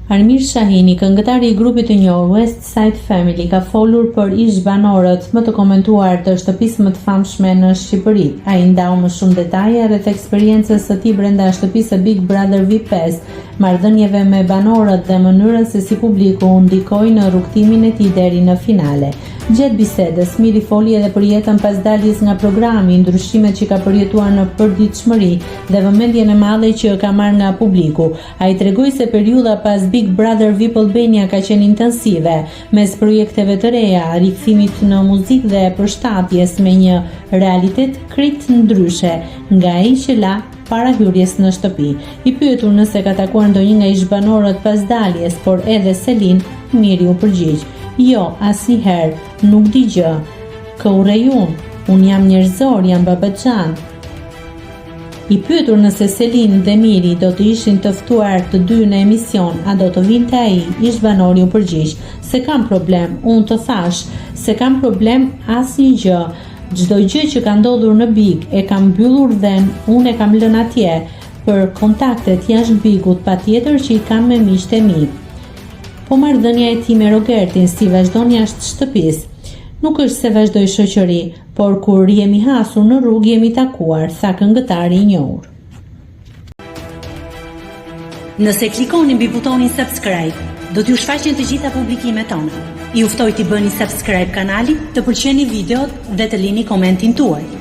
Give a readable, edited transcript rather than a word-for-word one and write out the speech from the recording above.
Armir Shahini, këngëtari i grupit të njohur West Side Family, ka folur për ish banorët më të komentuar të shtëpisë më të famshme në Shqipëri. Ai ndau më shumë detaje rreth eksperiencës së tij brenda shtëpisë së Big Brother VIP5, marrëdhënieve me banorët dhe mënyrën se si publiku u ndikoi në rrugtimin e tij deri në finale. Gjatë bisedës, Miri foli edhe për jetën pas daljes nga programi, ndryshimet që ka përjetuar në përditshmëri dhe vëmendjen e madhe që ka marrë nga publiku. Ai tregoi se periudha pas Big Brother VIP Albania ka qenë intensive, mes projekteve të reja, rikthimit në muzikë dhe përshtatjes me një realitet krejt ndryshe nga ai që la para hyrjes në shtëpi. I pyetur nëse ka takuar ndonjë nga ish-banorët pas daljes, por edhe Selin, Miri u përgjigj: "Jo, asnjëherë, nuk di gjë. Kë urrej unë jam njerëzor, jam babaxhan." I pyetur nëse Selin dhe Miri do të ishin të ftuar të dy në emision, a do të vinte ai, ish-banori u përgjigj: "Se kam problem, unë të thash, se kam problem asnjë gjë. Çdo gjë që ka ndodhur në Big e kam mbyllur dhe unë e kam lënë atje për kontaktet jashtë Bigut, patjetër që i kam me miqtë e mi." Po marrëdhënia e tij me Rogertin si vazhdon jashtë shtëpisë? Nuk është se vazhdoi shoqëri, por kur jemi hasur në rrugë jemi takuar, tha këngëtari i njohur. Nëse klikoni mbi butonin subscribe, do t'ju shfaqen të gjitha publikimet tona. Ju ftoj t'i bëni subscribe kanalit, të pëlqeni videot dhe të lini komentin tuaj.